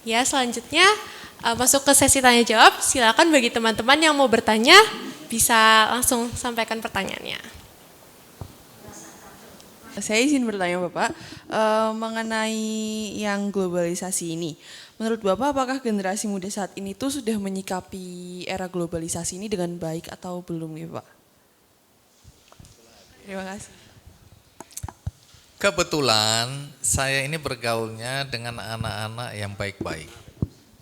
Ya, selanjutnya masuk ke sesi tanya jawab. Silakan bagi teman-teman yang mau bertanya bisa langsung sampaikan pertanyaannya. Saya izin bertanya Bapak, mengenai yang globalisasi ini. Menurut Bapak apakah generasi muda saat ini tuh sudah menyikapi era globalisasi ini dengan baik atau belum nih Pak? Terima kasih. Kebetulan saya ini bergaulnya dengan anak-anak yang baik-baik,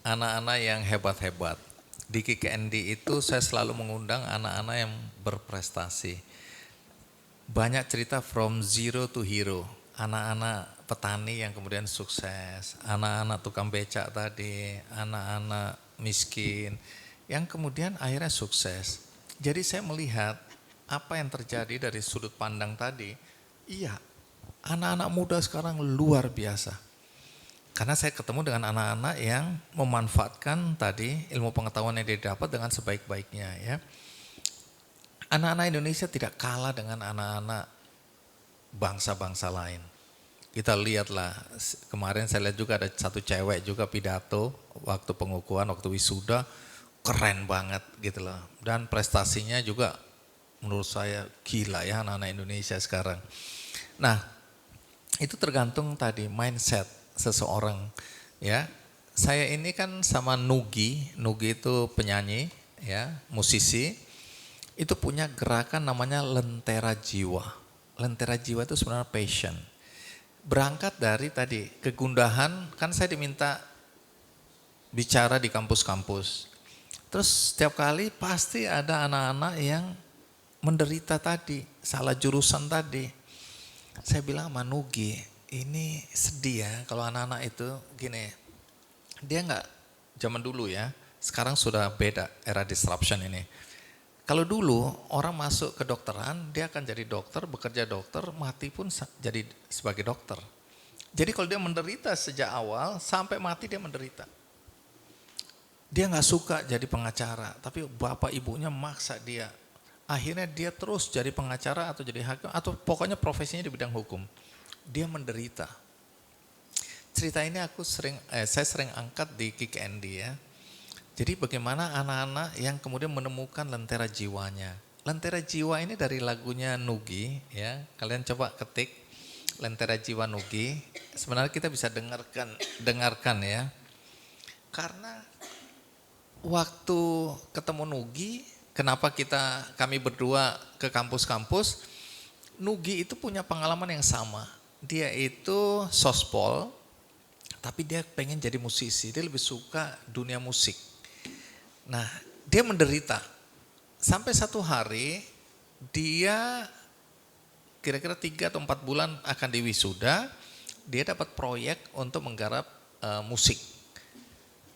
anak-anak yang hebat-hebat. Di KKND itu saya selalu mengundang anak-anak yang berprestasi. Banyak cerita from zero to hero, anak-anak petani yang kemudian sukses, anak-anak tukang becak tadi, anak-anak miskin yang kemudian akhirnya sukses. Jadi saya melihat apa yang terjadi dari sudut pandang tadi, iya, anak-anak muda sekarang luar biasa. Karena saya ketemu dengan anak-anak yang memanfaatkan tadi ilmu pengetahuan yang dia dapat dengan sebaik-baiknya ya. Anak-anak Indonesia tidak kalah dengan anak-anak bangsa-bangsa lain. Kita lihatlah, kemarin saya lihat juga ada satu cewek juga pidato waktu pengukuhan, waktu wisuda, keren banget gitu loh. Dan prestasinya juga menurut saya gila ya anak-anak Indonesia sekarang. Nah, itu tergantung tadi mindset seseorang ya. Saya ini kan sama Nugi itu penyanyi ya, musisi. Itu punya gerakan namanya lentera jiwa. Lentera jiwa itu sebenarnya passion. Berangkat dari tadi kegundahan, kan saya diminta bicara di kampus-kampus. Terus setiap kali pasti ada anak-anak yang menderita tadi, salah jurusan tadi. Saya bilang sama Nugi, ini sedih ya kalau anak-anak itu gini, dia nggak zaman dulu ya, sekarang sudah beda era disruption ini. Kalau dulu orang masuk ke dokteran, dia akan jadi dokter, bekerja dokter, mati pun jadi sebagai dokter. Jadi kalau dia menderita sejak awal, sampai mati dia menderita. Dia nggak suka jadi pengacara, tapi bapak ibunya maksa dia. Akhirnya dia terus jadi pengacara atau jadi hakim, atau pokoknya profesinya di bidang hukum. Dia menderita. Cerita ini saya sering angkat di KKND ya. Jadi bagaimana anak-anak yang kemudian menemukan lentera jiwanya. Lentera jiwa ini dari lagunya Nugi ya. Kalian coba ketik lentera jiwa Nugi. Sebenarnya kita bisa dengarkan ya. Karena waktu ketemu Nugi, kenapa kami berdua ke kampus-kampus, Nugi itu punya pengalaman yang sama. Dia itu sospol, tapi dia pengen jadi musisi. Dia lebih suka dunia musik. Nah, dia menderita. Sampai satu hari, dia kira-kira 3 atau 4 bulan akan diwisuda, dia dapat proyek untuk menggarap musik.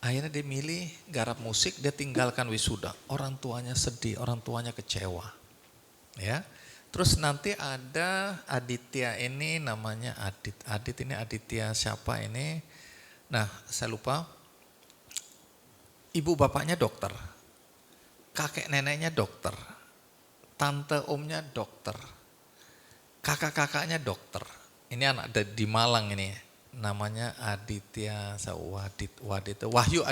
Akhirnya dia milih garap musik, dia tinggalkan wisuda. Orang tuanya sedih, orang tuanya kecewa. Ya. Terus nanti ada Aditya ini namanya Adit ini Aditya siapa ini? Nah, saya lupa. Ibu bapaknya dokter, kakek neneknya dokter, tante omnya dokter, kakak-kakaknya dokter. Ini anak di Malang ini, namanya Aditya, Wahyu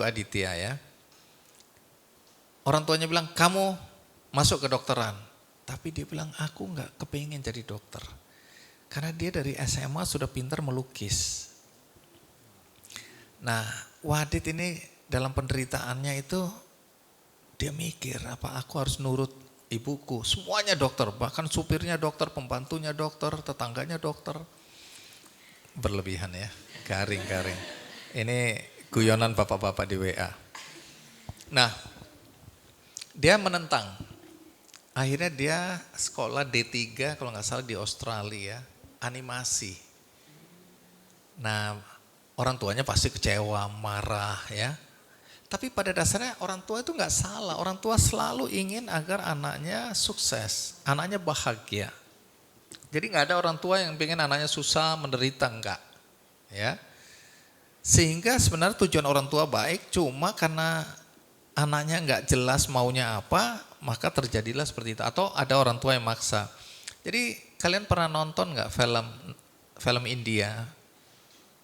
Aditya ya. Orang tuanya bilang, kamu masuk ke dokteran. Tapi dia bilang, aku gak kepingin jadi dokter. Karena dia dari SMA sudah pintar melukis. Nah, Wadid ini dalam penderitaannya itu dia mikir apa aku harus nurut ibuku. Semuanya dokter, bahkan supirnya dokter, pembantunya dokter, tetangganya dokter. Berlebihan ya, garing. Ini guyonan bapak-bapak di WA. Nah, dia menentang. Akhirnya dia sekolah D3 kalau nggak salah di Australia, animasi. Nah, orang tuanya pasti kecewa, marah ya. Tapi pada dasarnya orang tua itu nggak salah. Orang tua selalu ingin agar anaknya sukses, anaknya bahagia. Jadi nggak ada orang tua yang ingin anaknya susah, menderita, enggak. Ya. Sehingga sebenarnya tujuan orang tua baik, cuma karena anaknya nggak jelas maunya apa, maka terjadilah seperti itu. Atau ada orang tua yang maksa. Jadi kalian pernah nonton nggak film India?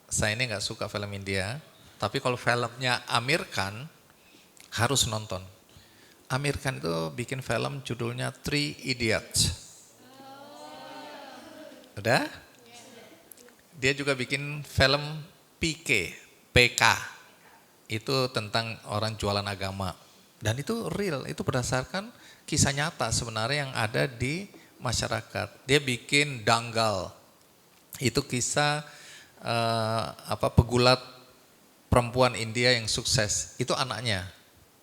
saya ini nggak suka film India, tapi kalau filmnya Amir Khan harus nonton. Amir Khan itu bikin film judulnya Three Idiots. Udah? Dia juga bikin film PK. Itu tentang orang jualan agama. Dan itu real, itu berdasarkan kisah nyata sebenarnya yang ada di masyarakat. Dia bikin Dangal. Itu kisah pegulat perempuan India yang sukses. Itu anaknya,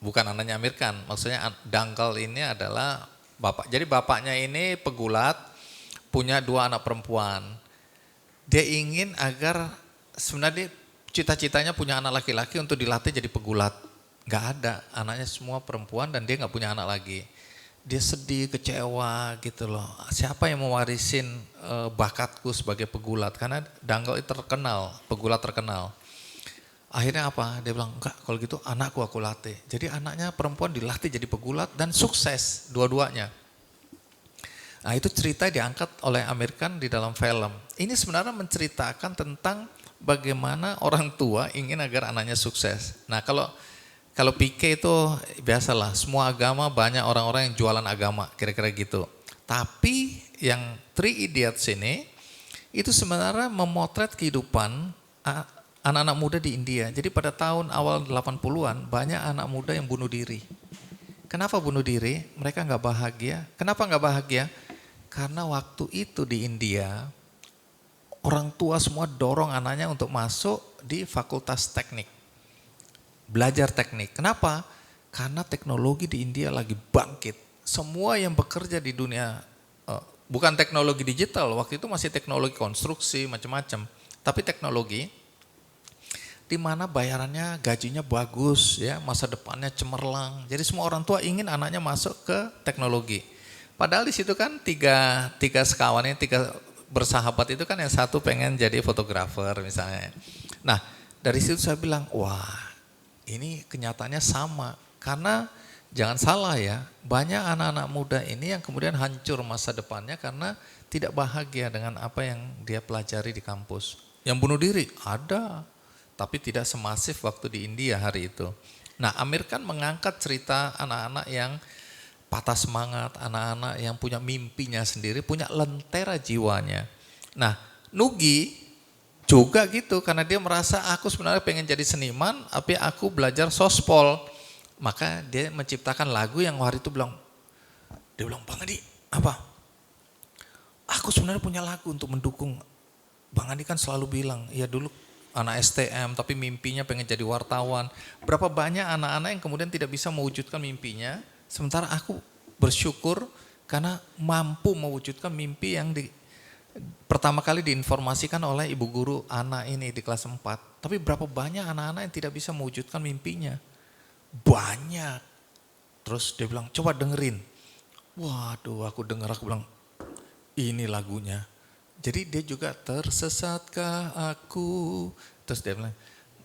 bukan anaknya Amir Khan. Maksudnya Dangal ini adalah bapak. Jadi bapaknya ini pegulat, punya 2 anak perempuan. Dia ingin agar sebenarnya cita-citanya punya anak laki-laki untuk dilatih jadi pegulat. Gak ada, anaknya semua perempuan dan dia gak punya anak lagi. Dia sedih, kecewa gitu loh. Siapa yang mewarisin bakatku sebagai pegulat? Karena Dangal itu terkenal, pegulat terkenal. Akhirnya apa? Dia bilang, enggak kalau gitu anakku aku latih. Jadi anaknya perempuan dilatih jadi pegulat dan sukses dua-duanya. Nah itu cerita diangkat oleh Amir Khan di dalam film. Ini sebenarnya menceritakan tentang bagaimana orang tua ingin agar anaknya sukses. Nah kalau PK itu biasalah, semua agama banyak orang-orang yang jualan agama, kira-kira gitu. Tapi yang Three Idiots ini, itu sebenarnya memotret kehidupan anak-anak muda di India. Jadi pada tahun awal 80-an banyak anak muda yang bunuh diri. Kenapa bunuh diri? Mereka nggak bahagia. Kenapa nggak bahagia? Karena waktu itu di India, orang tua semua dorong anaknya untuk masuk di fakultas teknik. Belajar teknik. Kenapa? Karena teknologi di India lagi bangkit. Semua yang bekerja di dunia, bukan teknologi digital, waktu itu masih teknologi konstruksi, macam-macam. Tapi teknologi, di mana bayarannya, gajinya bagus, ya, masa depannya cemerlang. Jadi semua orang tua ingin anaknya masuk ke teknologi. Padahal di situ kan tiga sekawan ini, 3 bersahabat itu kan yang satu pengen jadi fotografer misalnya. Nah dari situ saya bilang, wah ini kenyataannya sama. Karena jangan salah ya, banyak anak-anak muda ini yang kemudian hancur masa depannya karena tidak bahagia dengan apa yang dia pelajari di kampus. Yang bunuh diri ada, tapi tidak semasif waktu di India hari itu. Nah Amir Khan mengangkat cerita anak-anak yang patah semangat, anak-anak yang punya mimpinya sendiri, punya lentera jiwanya. Nah, Nugi juga gitu, karena dia merasa aku sebenarnya pengen jadi seniman, tapi aku belajar sospol. Maka dia menciptakan lagu yang hari itu dia bilang, Bang Adi, apa? Aku sebenarnya punya lagu untuk mendukung. Bang Adi kan selalu bilang, ya dulu anak STM, tapi mimpinya pengen jadi wartawan. Berapa banyak anak-anak yang kemudian tidak bisa mewujudkan mimpinya, sementara aku bersyukur karena mampu mewujudkan mimpi yang pertama kali diinformasikan oleh ibu guru anak ini di kelas 4. Tapi berapa banyak anak-anak yang tidak bisa mewujudkan mimpinya? Banyak. Terus dia bilang, coba dengerin. Waduh, aku bilang, ini lagunya. Jadi dia juga tersesatkah aku? Terus dia bilang,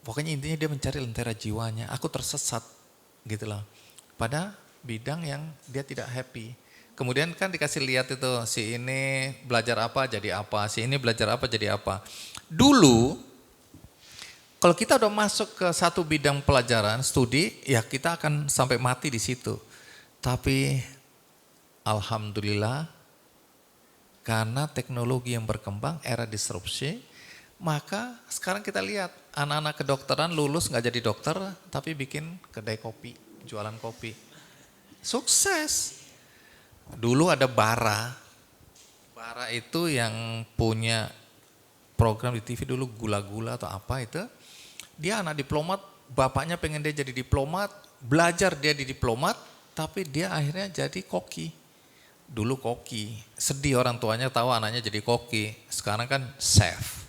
pokoknya intinya dia mencari lentera jiwanya. Aku tersesat gitu loh. Pada bidang yang dia tidak happy. Kemudian kan dikasih lihat itu, si ini belajar apa jadi apa, si ini belajar apa jadi apa. Dulu, kalau kita udah masuk ke satu bidang pelajaran, studi, ya kita akan sampai mati di situ. Tapi alhamdulillah, karena teknologi yang berkembang, era disrupsi, maka sekarang kita lihat anak-anak kedokteran lulus nggak jadi dokter, tapi bikin kedai kopi, jualan kopi. Sukses. Dulu ada Bara itu yang punya program di TV dulu, gula-gula atau apa itu. Dia anak diplomat, bapaknya pengen dia jadi diplomat, belajar dia di diplomat, tapi dia akhirnya jadi koki. Dulu koki, sedih orang tuanya tahu anaknya jadi koki, sekarang kan chef.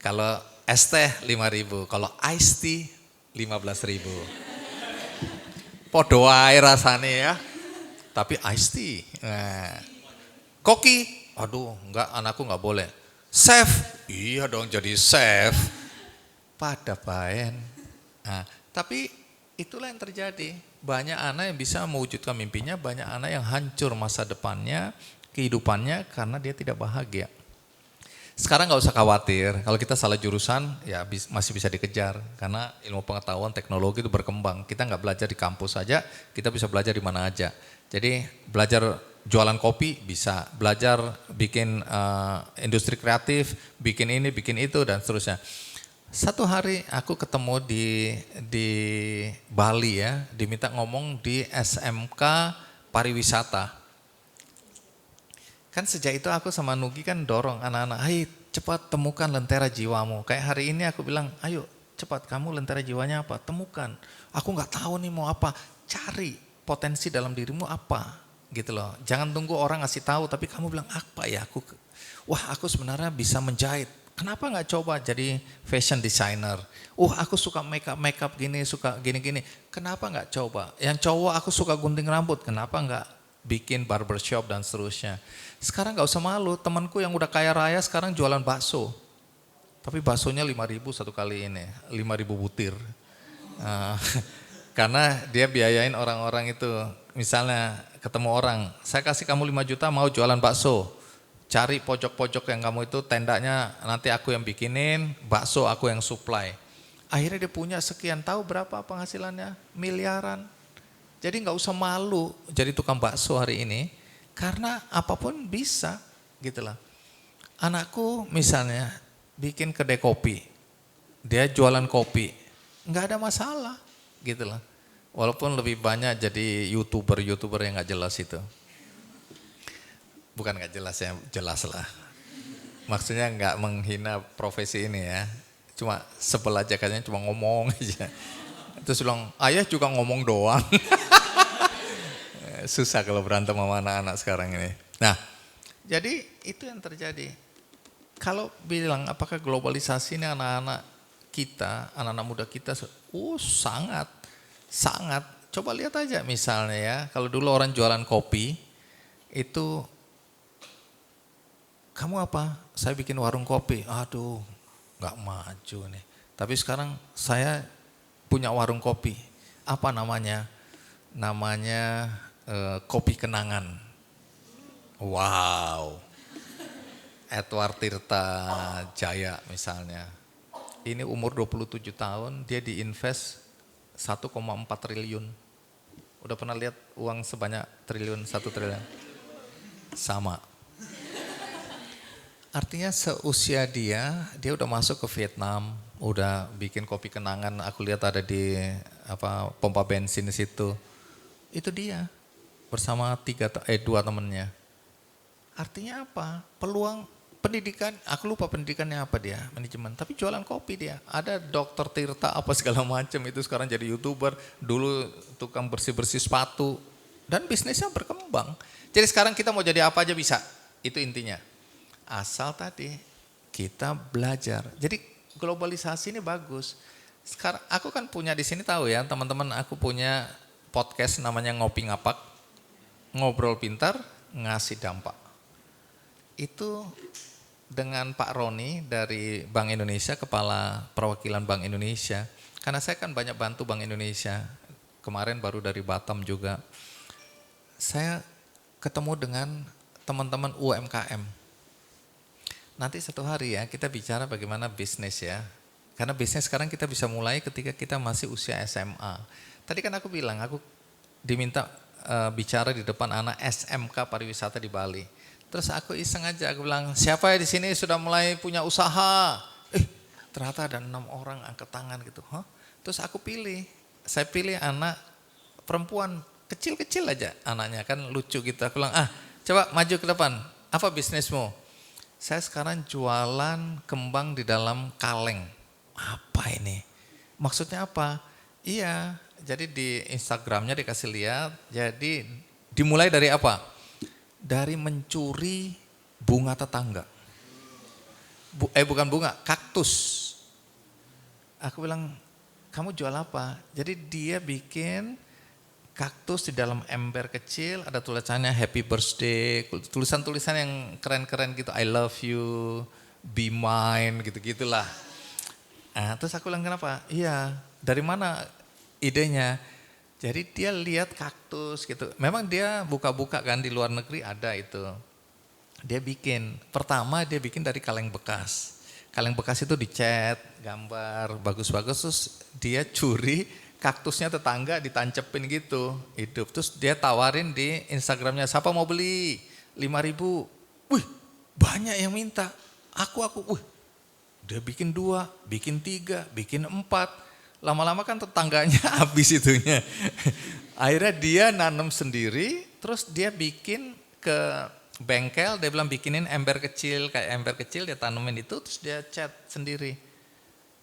Kalau es teh 5.000, kalau ice tea 15.000. Podo ae rasane ya, tapi iced tea. Nah, koki, aduh enggak, anakku enggak boleh. Chef, iya dong jadi chef. Pada baen. Nah, tapi itulah yang terjadi. Banyak anak yang bisa mewujudkan mimpinya, banyak anak yang hancur masa depannya, kehidupannya karena dia tidak bahagia. Sekarang nggak usah khawatir, kalau kita salah jurusan ya masih bisa dikejar. Karena ilmu pengetahuan teknologi itu berkembang. Kita nggak belajar di kampus saja, kita bisa belajar di mana aja. Jadi belajar jualan kopi bisa, belajar bikin industri kreatif, bikin ini, bikin itu dan seterusnya. Satu hari aku ketemu di Bali ya, diminta ngomong di SMK pariwisata. Kan sejak itu aku sama Nugi kan dorong anak-anak, ayo cepat temukan lentera jiwamu. Kayak hari ini aku bilang, ayo cepat kamu lentera jiwanya apa, temukan. Aku nggak tahu nih mau apa, cari potensi dalam dirimu apa, gitu loh. Jangan tunggu orang ngasih tahu, tapi kamu bilang apa ya aku sebenarnya bisa menjahit. Kenapa nggak coba jadi fashion designer? Aku suka makeup gini, suka gini-gini. Kenapa nggak coba? Yang cowok aku suka gunting rambut, kenapa nggak bikin barbershop dan seterusnya. Sekarang nggak usah malu, temanku yang udah kaya raya sekarang jualan bakso. Tapi baksonya 5.000 satu kali ini, 5.000 butir. Karena dia biayain orang-orang itu, misalnya ketemu orang, saya kasih kamu 5 juta mau jualan bakso. Cari pojok-pojok yang kamu itu tendanya nanti aku yang bikinin, bakso aku yang supply. Akhirnya dia punya sekian, tahu berapa penghasilannya? Miliaran. Jadi nggak usah malu jadi tukang bakso hari ini, karena apapun bisa, gitulah. Anakku misalnya bikin kedai kopi, dia jualan kopi, nggak ada masalah, gitulah. Walaupun lebih banyak jadi youtuber yang nggak jelas itu, bukan nggak jelas ya, jelas lah. Maksudnya nggak menghina profesi ini ya, cuma sebel aja katanya cuma ngomong aja. Terus bilang, ayah juga ngomong doang. Susah kalau berantem sama anak-anak sekarang ini. Nah, jadi itu yang terjadi. Kalau bilang apakah globalisasi ini anak-anak kita, anak-anak muda kita, sangat. Coba lihat aja misalnya ya, kalau dulu orang jualan kopi, itu kamu apa? Saya bikin warung kopi. Aduh, nggak maju nih. Tapi sekarang saya punya warung kopi. Apa namanya? Namanya Kopi Kenangan. Wow. Edward Tirta Jaya misalnya. Ini umur 27 tahun, dia diinvest 1,4 triliun. Udah pernah lihat uang sebanyak triliun, 1 triliun? Sama. Artinya seusia dia udah masuk ke Vietnam, udah bikin kopi kenangan. Aku lihat ada di pompa bensin di situ. Itu dia bersama 2 temennya. Artinya apa? Peluang pendidikan, aku lupa pendidikannya apa dia, manajemen. Tapi jualan kopi dia. Ada dokter Tirta apa segala macam itu sekarang jadi YouTuber. Dulu tukang bersih-bersih sepatu dan bisnisnya berkembang. Jadi sekarang kita mau jadi apa aja bisa. Itu intinya. Asal tadi kita belajar. Jadi globalisasi ini bagus. Sekarang aku kan punya di sini tahu ya, teman-teman, aku punya podcast namanya Ngopi Ngapak. Ngobrol pintar, ngasih dampak. Itu dengan Pak Roni dari Bank Indonesia, Kepala Perwakilan Bank Indonesia. Karena saya kan banyak bantu Bank Indonesia. Kemarin baru dari Batam juga. Saya ketemu dengan teman-teman UMKM. Nanti satu hari ya kita bicara bagaimana bisnis ya. Karena bisnis sekarang kita bisa mulai ketika kita masih usia SMA. Tadi kan aku bilang, aku diminta bicara di depan anak SMK pariwisata di Bali. Terus aku iseng aja, aku bilang, siapa ya di sini sudah mulai punya usaha? Ternyata ada 6 orang angkat tangan gitu. Terus aku saya pilih anak perempuan kecil-kecil aja anaknya, kan lucu gitu. Aku bilang, coba maju ke depan, apa bisnismu? Saya sekarang jualan kembang di dalam kaleng. Apa ini? Maksudnya apa? Iya, jadi di Instagramnya dikasih lihat, jadi dimulai dari apa? Dari mencuri bunga tetangga. Bukan bunga, kaktus. Aku bilang, kamu jual apa? Jadi dia bikin kaktus di dalam ember kecil, ada tulisannya happy birthday, tulisan-tulisan yang keren-keren gitu, I love you, be mine, gitu-gitulah. Terus aku bilang, kenapa? Iya, dari mana idenya? Jadi dia lihat kaktus gitu. Memang dia buka-buka kan di luar negeri ada itu. Pertama dia bikin dari kaleng bekas. Kaleng bekas itu dicat, gambar, bagus-bagus, terus dia curi kaktusnya tetangga ditancepin gitu, hidup. Terus dia tawarin di Instagramnya, siapa mau beli 5.000. Wih, banyak yang minta. Wih, dia bikin 2, bikin 3, bikin 4. Lama-lama kan tetangganya habis itunya. Akhirnya dia nanam sendiri, terus dia bikin ke bengkel, dia bilang bikinin ember kecil, kayak ember kecil dia tanemin itu, terus dia cat sendiri.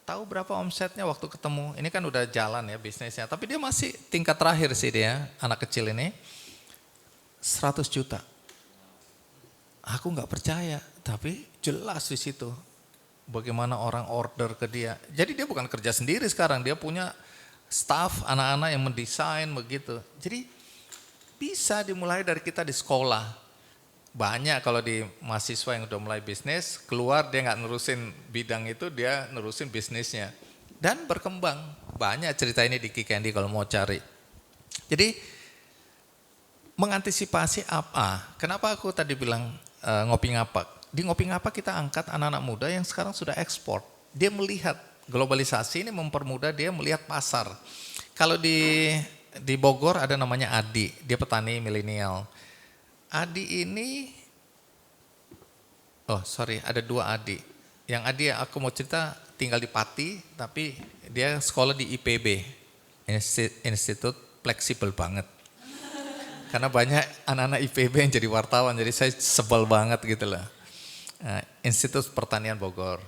Tahu berapa omsetnya waktu ketemu? Ini kan udah jalan ya bisnisnya, tapi dia masih tingkat terakhir sih dia, anak kecil ini, 100 juta. Aku nggak percaya, tapi jelas di situ bagaimana orang order ke dia. Jadi dia bukan kerja sendiri sekarang, dia punya staff anak-anak yang mendesain begitu. Jadi bisa dimulai dari kita di sekolah. Banyak kalau di mahasiswa yang udah mulai bisnis, keluar dia nggak nerusin bidang itu, dia nerusin bisnisnya. Dan berkembang. Banyak cerita ini di Kikendi kalau mau cari. Jadi mengantisipasi apa? Kenapa aku tadi bilang ngopi ngapak? Di ngopi ngapak kita angkat anak-anak muda yang sekarang sudah ekspor. Dia melihat globalisasi ini mempermudah dia melihat pasar. Kalau di Bogor ada namanya Adi, dia petani milenial. Adi ini, ada 2 Adi. Yang Adi aku mau cerita tinggal di Pati, tapi dia sekolah di IPB, Institut Fleksibel banget. Karena banyak anak-anak IPB yang jadi wartawan, jadi saya sebel banget gitu lah. Institut Pertanian Bogor.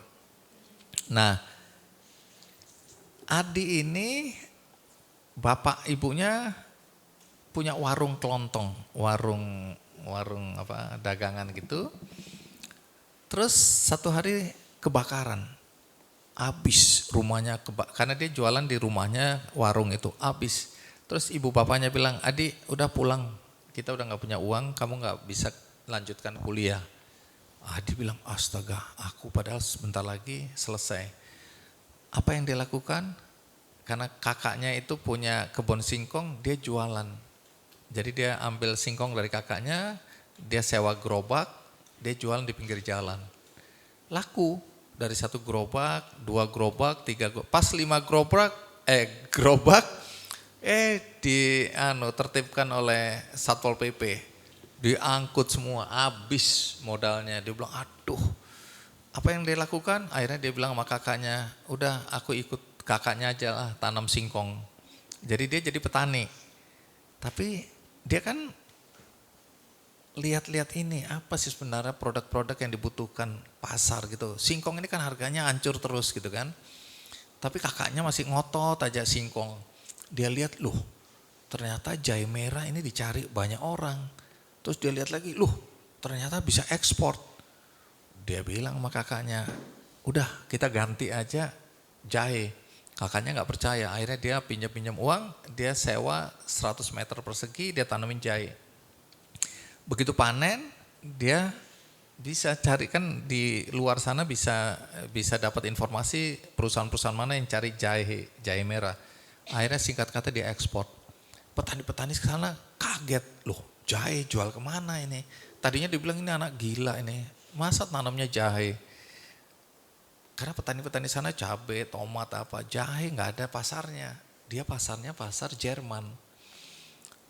Nah, Adi ini bapak ibunya punya warung kelontong, warung dagangan gitu. Terus satu hari kebakaran, habis rumahnya karena dia jualan di rumahnya warung itu habis. Terus ibu bapaknya bilang, Adi udah pulang, kita udah nggak punya uang, kamu nggak bisa lanjutkan kuliah. Adi bilang, astaga, aku padahal sebentar lagi selesai. Apa yang dia lakukan? Karena kakaknya itu punya kebun singkong, dia jualan. Jadi dia ambil singkong dari kakaknya, dia sewa gerobak, dia jualan di pinggir jalan. Laku dari 1 gerobak, 2 gerobak, 3 gerobak, pas 5 gerobak tertibkan oleh Satpol PP. Diangkut semua, habis modalnya. Dia bilang, aduh, apa yang dia lakukan? Akhirnya dia bilang sama kakaknya, udah aku ikut kakaknya aja lah tanam singkong. Jadi dia jadi petani. Tapi dia kan lihat-lihat ini, apa sih sebenarnya produk-produk yang dibutuhkan pasar gitu. Singkong ini kan harganya hancur terus gitu kan. Tapi kakaknya masih ngotot aja singkong. Dia lihat, loh ternyata jahe merah ini dicari banyak orang. Terus dia lihat lagi, loh ternyata bisa ekspor. Dia bilang sama kakaknya, udah kita ganti aja jahe. Kakaknya nggak percaya, akhirnya dia pinjam uang, dia sewa 100 meter persegi, dia tanamin jahe. Begitu panen, dia bisa cari kan di luar sana bisa dapat informasi perusahaan-perusahaan mana yang cari jahe merah. Akhirnya singkat kata dia ekspor. Petani-petani ke sana kaget, loh jahe jual kemana ini? Tadinya dibilang ini anak gila ini, masa tanamnya jahe? Karena petani-petani sana cabai, tomat apa, jahe nggak ada pasarnya. Dia pasarnya pasar Jerman.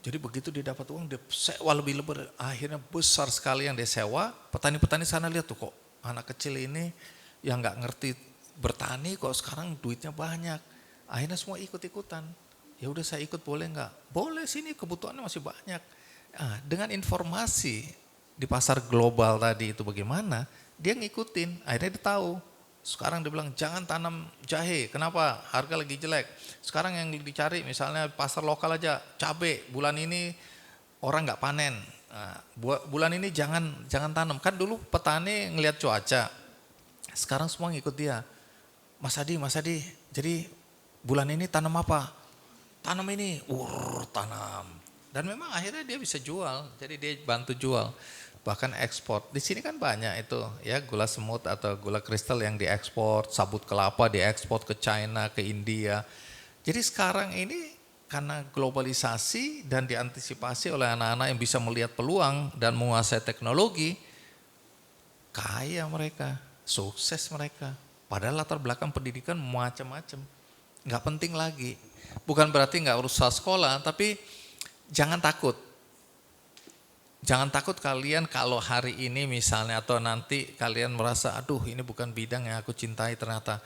Jadi begitu dia dapat uang, dia sewa lebih akhirnya besar sekali yang dia sewa. Petani-petani sana lihat tuh kok anak kecil ini yang nggak ngerti bertani kok sekarang duitnya banyak. Akhirnya semua ikut-ikutan. Ya udah saya ikut boleh nggak? Boleh, sini kebutuhannya masih banyak. Nah, dengan informasi di pasar global tadi itu bagaimana, dia ngikutin. Akhirnya dia tahu. Sekarang dia bilang jangan tanam jahe, kenapa? Harga lagi jelek. Sekarang yang dicari misalnya pasar lokal aja, cabai bulan ini orang nggak panen. Nah, bulan ini jangan tanam. Kan dulu petani ngelihat cuaca. Sekarang semua ngikut dia. Mas Adi, jadi bulan ini tanam apa? Tanam ini, tanam. Dan memang akhirnya dia bisa jual, jadi dia bantu jual. Bahkan ekspor. Di sini kan banyak itu ya gula semut atau gula kristal yang diekspor, sabut kelapa diekspor ke China, ke India. Jadi sekarang ini karena globalisasi dan diantisipasi oleh anak-anak yang bisa melihat peluang dan menguasai teknologi, kaya mereka, sukses mereka. Padahal latar belakang pendidikan macam-macam. Nggak penting lagi. Bukan berarti nggak usah sekolah, tapi jangan takut. Jangan takut kalian kalau hari ini misalnya atau nanti kalian merasa, aduh ini bukan bidang yang aku cintai ternyata.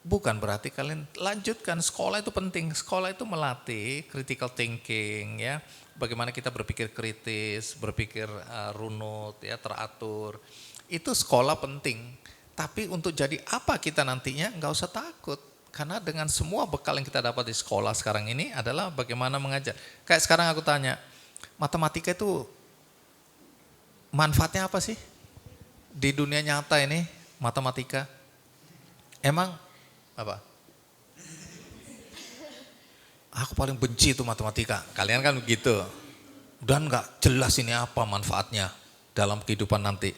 Bukan berarti kalian lanjutkan, sekolah itu penting. Sekolah itu melatih critical thinking ya. Bagaimana kita berpikir kritis, berpikir runut, ya teratur. Itu sekolah penting. Tapi untuk jadi apa kita nantinya nggak usah takut. Karena dengan semua bekal yang kita dapat di sekolah sekarang ini adalah bagaimana mengajar. Kayak sekarang aku tanya, matematika itu manfaatnya apa sih? Di dunia nyata ini, matematika. Emang apa? Aku paling benci itu matematika. Kalian kan begitu. Dan nggak jelas ini apa manfaatnya dalam kehidupan nanti.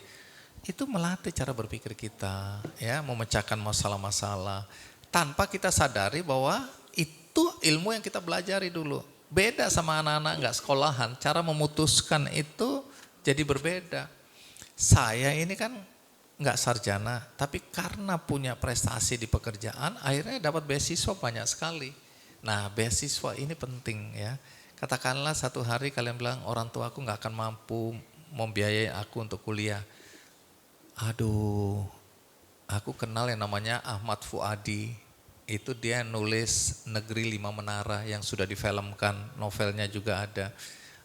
Itu melatih cara berpikir kita, ya, memecahkan masalah-masalah tanpa kita sadari bahwa itu ilmu yang kita pelajari dulu. Beda sama anak-anak nggak sekolahan, cara memutuskan itu jadi berbeda. Saya ini kan nggak sarjana, tapi karena punya prestasi di pekerjaan, akhirnya dapat beasiswa banyak sekali. Nah, beasiswa ini penting ya. Katakanlah satu hari kalian bilang orang tua aku nggak akan mampu membiayai aku untuk kuliah. Aduh, aku kenal yang namanya Ahmad Fuadi. Itu dia nulis Negeri Lima Menara yang sudah difilmkan, novelnya juga ada.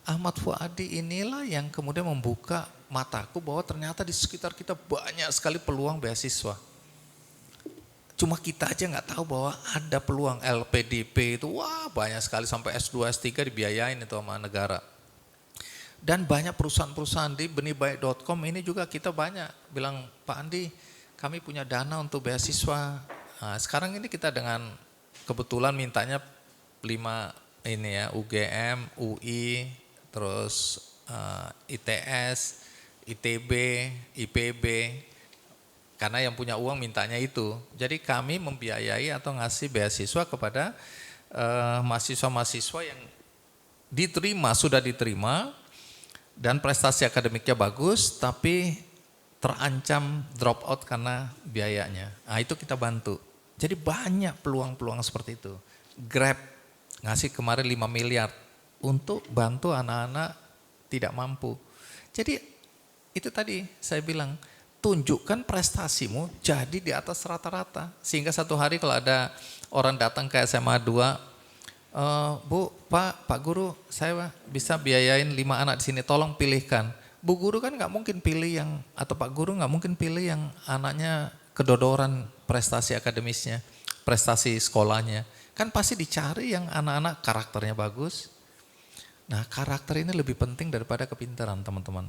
Ahmad Fuadi inilah yang kemudian membuka mataku bahwa ternyata di sekitar kita banyak sekali peluang beasiswa. Cuma kita aja nggak tahu bahwa ada peluang LPDP itu, wah banyak sekali sampai S2, S3 dibiayain itu sama negara. Dan banyak perusahaan-perusahaan di benihbaik.com ini juga kita banyak bilang, Pak Andi kami punya dana untuk beasiswa. Nah, sekarang ini kita dengan kebetulan mintanya 5 ini ya, UGM, UI, terus ITS, ITB, IPB. Karena yang punya uang mintanya itu. Jadi kami membiayai atau ngasih beasiswa kepada mahasiswa-mahasiswa yang diterima, sudah diterima, dan prestasi akademiknya bagus, tapi terancam drop out karena biayanya. Nah itu kita bantu. Jadi banyak peluang-peluang seperti itu. Grab ngasih kemarin 5 miliar untuk bantu anak-anak tidak mampu. Jadi itu tadi saya bilang, tunjukkan prestasimu jadi di atas rata-rata. Sehingga satu hari kalau ada orang datang ke SMA 2, Bu, Pak Guru, saya bisa biayain 5 anak di sini, tolong pilihkan. Bu Guru kan nggak mungkin pilih yang, atau Pak Guru nggak mungkin pilih yang anaknya kedodoran prestasi akademisnya, prestasi sekolahnya. Kan pasti dicari yang anak-anak karakternya bagus. Nah karakter ini lebih penting daripada kepintaran teman-teman.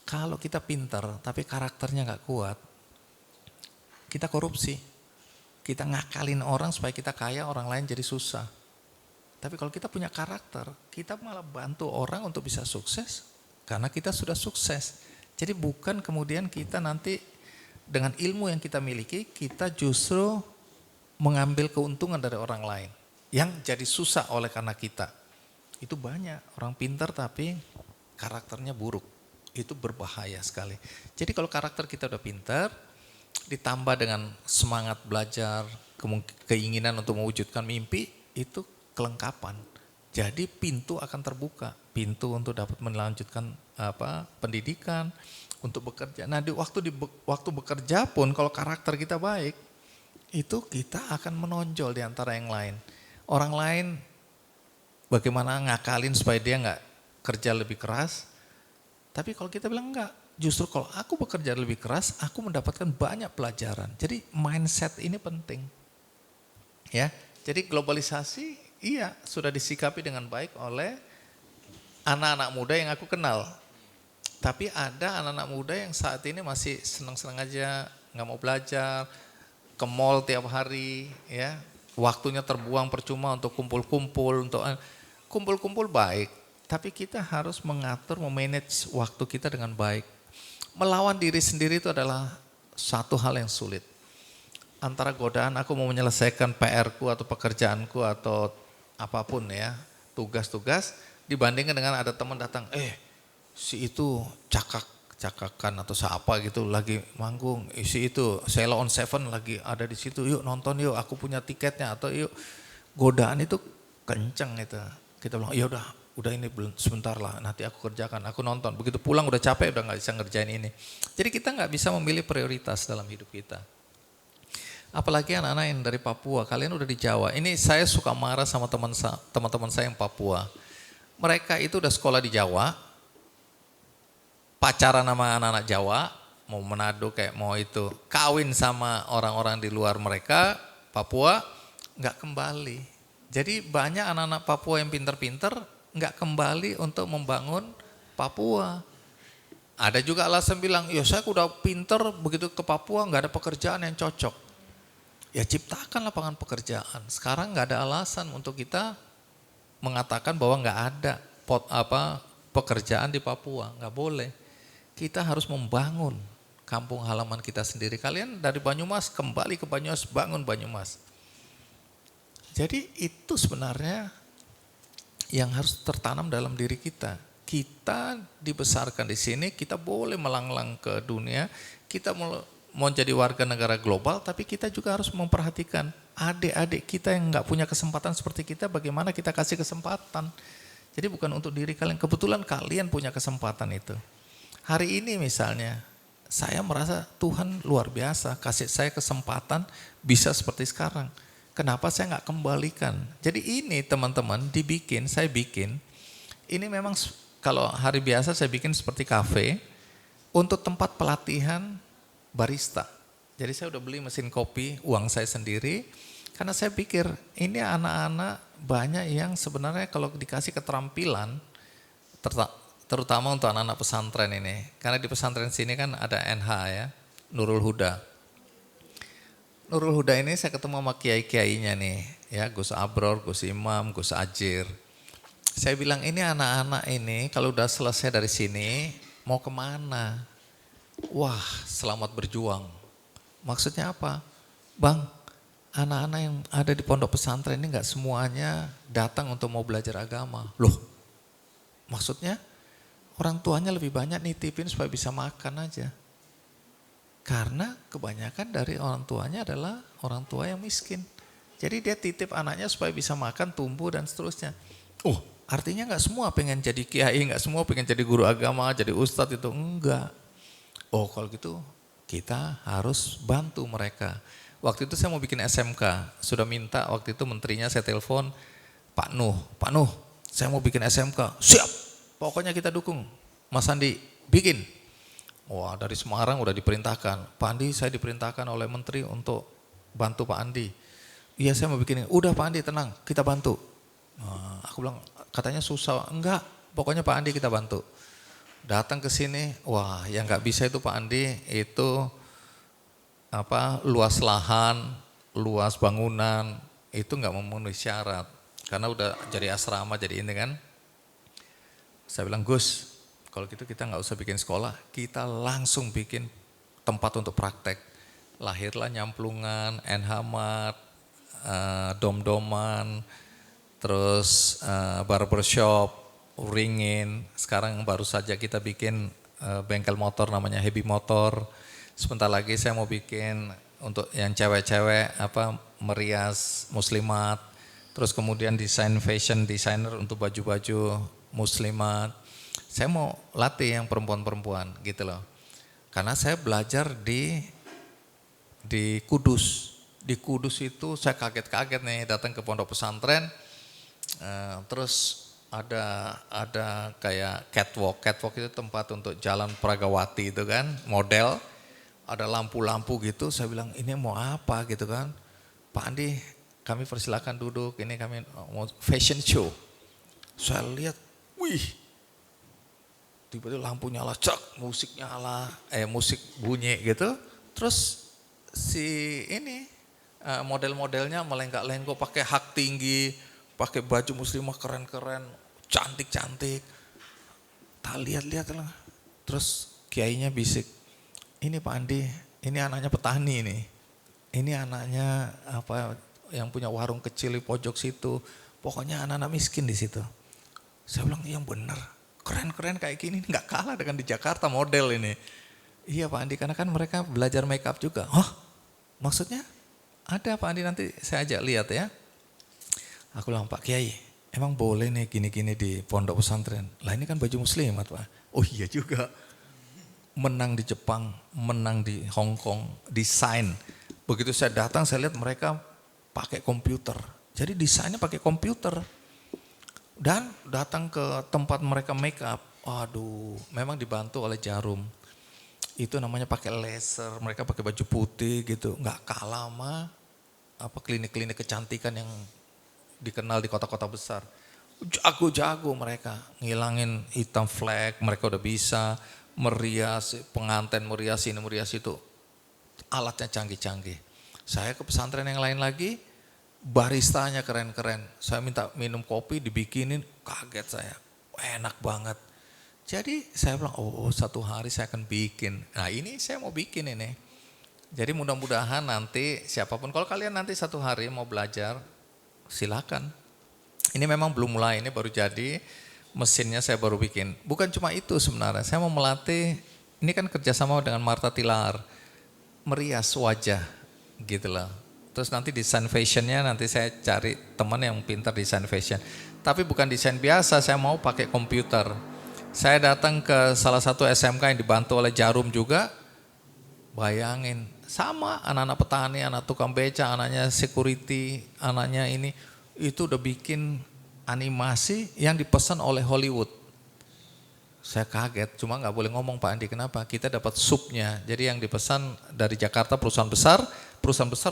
Kalau kita pintar tapi karakternya nggak kuat, kita korupsi. Kita ngakalin orang supaya kita kaya, orang lain jadi susah. Tapi kalau kita punya karakter, kita malah bantu orang untuk bisa sukses karena kita sudah sukses. Jadi bukan kemudian kita nanti dengan ilmu yang kita miliki, kita justru mengambil keuntungan dari orang lain yang jadi susah oleh karena kita. Itu banyak orang pintar tapi karakternya buruk. Itu berbahaya sekali. Jadi kalau karakter kita udah pintar, ditambah dengan semangat belajar, keinginan untuk mewujudkan mimpi, itu kelengkapan. Jadi pintu akan terbuka, pintu untuk dapat melanjutkan pendidikan, untuk bekerja. Nah di waktu bekerja pun kalau karakter kita baik, itu kita akan menonjol di antara yang lain. Orang lain bagaimana ngakalin supaya dia nggak kerja lebih keras, tapi kalau kita bilang enggak, justru kalau aku bekerja lebih keras, aku mendapatkan banyak pelajaran. Jadi mindset ini penting. Ya, jadi globalisasi iya sudah disikapi dengan baik oleh anak-anak muda yang aku kenal. Tapi ada anak-anak muda yang saat ini masih senang-senang aja, nggak mau belajar, ke mall tiap hari, ya. Waktunya terbuang percuma untuk kumpul-kumpul, untuk kumpul-kumpul baik. Tapi kita harus mengatur, memanage waktu kita dengan baik. Melawan diri sendiri itu adalah satu hal yang sulit. Antara godaan aku mau menyelesaikan PR-ku atau pekerjaanku atau apapun ya, tugas-tugas, dibandingkan dengan ada teman datang, si itu Cakakan atau siapa gitu lagi manggung, isi itu Sheila on Seven lagi ada di situ, yuk nonton yuk, aku punya tiketnya, atau yuk, godaan itu kenceng itu. Kita bilang, ya udah ini sebentar lah, nanti aku kerjakan, aku nonton. Begitu pulang udah capek, udah nggak bisa ngerjain ini. Jadi kita nggak bisa memilih prioritas dalam hidup kita. Apalagi anak-anak yang dari Papua, kalian udah di Jawa. Ini saya suka marah sama teman-teman saya yang Papua. Mereka itu udah sekolah di Jawa, pacaran sama anak-anak Jawa, mau Manado kayak mau itu, kawin sama orang-orang di luar mereka, Papua, nggak kembali. Jadi banyak anak-anak Papua yang pinter-pinter nggak kembali untuk membangun Papua. Ada juga alasan bilang, ya saya udah pinter, begitu ke Papua nggak ada pekerjaan yang cocok. Ya ciptakan lapangan pekerjaan. Sekarang nggak ada alasan untuk kita mengatakan bahwa nggak ada pekerjaan di Papua, nggak boleh. Kita harus membangun kampung halaman kita sendiri. Kalian dari Banyumas kembali ke Banyumas, bangun Banyumas. Jadi itu sebenarnya yang harus tertanam dalam diri kita. Kita dibesarkan di sini, kita boleh melanglang ke dunia, kita mau jadi warga negara global, tapi kita juga harus memperhatikan adik-adik kita yang nggak punya kesempatan seperti kita, bagaimana kita kasih kesempatan. Jadi bukan untuk diri kalian, kebetulan kalian punya kesempatan itu. Hari ini misalnya, saya merasa Tuhan luar biasa, kasih saya kesempatan bisa seperti sekarang. Kenapa saya nggak kembalikan? Jadi ini teman-teman saya bikin, ini memang kalau hari biasa saya bikin seperti kafe, untuk tempat pelatihan barista. Jadi saya udah beli mesin kopi, uang saya sendiri, karena saya pikir ini anak-anak banyak yang sebenarnya kalau dikasih keterampilan, terutama untuk anak-anak pesantren ini. Karena di pesantren sini kan ada NH ya, Nurul Huda. Nurul Huda ini saya ketemu sama kiai-kiainya nih, ya Gus Abror, Gus Imam, Gus Ajir. Saya bilang ini anak-anak ini kalau udah selesai dari sini mau kemana? Wah, selamat berjuang. Maksudnya apa? Bang, anak-anak yang ada di pondok pesantren ini gak semuanya datang untuk mau belajar agama. Loh, maksudnya? Orang tuanya lebih banyak nitipin supaya bisa makan aja. Karena kebanyakan dari orang tuanya adalah orang tua yang miskin. Jadi dia titip anaknya supaya bisa makan, tumbuh dan seterusnya. Oh, artinya gak semua pengen jadi kiai, gak semua pengen jadi guru agama, jadi ustadz itu. Enggak. Oh kalau gitu kita harus bantu mereka. Waktu itu saya mau bikin SMK, sudah minta waktu itu menterinya saya telepon, Pak Nuh, saya mau bikin SMK, siap. Pokoknya kita dukung, Mas Andi bikin. Wah dari Semarang udah diperintahkan, Pak Andi saya diperintahkan oleh menteri untuk bantu Pak Andi. Iya saya mau bikin ini, udah Pak Andi tenang kita bantu. Nah, aku bilang katanya susah, enggak pokoknya Pak Andi kita bantu. Datang ke sini, wah yang nggak bisa itu Pak Andi itu luas lahan, luas bangunan itu nggak memenuhi syarat karena udah jadi asrama jadi ini kan. Saya bilang Gus, kalau gitu kita nggak usah bikin sekolah, kita langsung bikin tempat untuk praktek. Lahirlah Nyamplungan, Enhamat, Dom-Doman, terus barbershop, Ringin. Sekarang baru saja kita bikin bengkel motor namanya Happy Motor. Sebentar lagi saya mau bikin untuk yang cewek-cewek merias muslimat. Terus kemudian desain fashion designer untuk baju-baju muslimat. Saya mau latih yang perempuan-perempuan gitu loh. Karena saya belajar di Kudus. Di Kudus itu saya kaget-kaget nih datang ke pondok pesantren. Terus ada kayak catwalk itu tempat untuk jalan Pragawati itu kan, model. Ada lampu-lampu gitu, saya bilang ini mau apa gitu kan. Pak Andi kami persilakan duduk, ini kami mau fashion show. Saya lihat, wih, tiba-tiba lampu nyala, cek, musik nyala, musik bunyi gitu. Terus si ini model-modelnya melenggak-lenggok pakai hak tinggi, pakai baju muslimah keren-keren, cantik-cantik. Tak lihat-lihat lah. Terus kiainya bisik, ini Pak Andi, ini anaknya petani ini. Ini anaknya yang punya warung kecil di pojok situ. Pokoknya anak-anak miskin di situ. Saya bilang yang benar. keren-keren kayak gini, nggak kalah dengan di Jakarta model ini. Iya Pak Andi, karena kan mereka belajar make up juga. Oh, maksudnya ada Pak Andi, nanti saya ajak lihat ya. Aku bilang, Pak Kiai, emang boleh nih gini-gini di pondok pesantren? Lah ini kan baju muslimat Pak. Oh iya juga. Menang di Jepang, menang di Hong Kong, desain. Begitu saya datang, saya lihat mereka pakai komputer. Jadi desainnya pakai komputer. Dan datang ke tempat mereka make up, aduh, memang dibantu oleh Jarum. Itu namanya pakai laser, mereka pakai baju putih gitu, nggak kalah sama klinik-klinik kecantikan yang dikenal di kota-kota besar. Jago-jago mereka, ngilangin hitam flek, mereka udah bisa merias, pengantin merias ini merias itu, alatnya canggih-canggih. Saya ke pesantren yang lain lagi, baristanya keren-keren. Saya minta minum kopi dibikinin, kaget saya, enak banget. Jadi saya bilang, oh satu hari saya akan bikin. Nah ini saya mau bikin ini. Jadi mudah-mudahan nanti siapapun, kalau kalian nanti satu hari mau belajar, silakan. Ini memang belum mulai, ini baru jadi, mesinnya saya baru bikin. Bukan cuma itu sebenarnya, saya mau melatih, ini kan kerjasama dengan Marta Tilar, merias wajah gitu loh. Terus nanti desain fashionnya nanti saya cari teman yang pintar desain fashion. Tapi bukan desain biasa, saya mau pakai komputer. Saya datang ke salah satu SMK yang dibantu oleh Jarum juga. Bayangin, sama anak-anak petani, anak tukang beca, anaknya security, anaknya ini. Itu udah bikin animasi yang dipesan oleh Hollywood. Saya kaget, cuma nggak boleh ngomong Pak Andi, kenapa? Kita dapat subnya. Jadi yang dipesan dari Jakarta perusahaan besar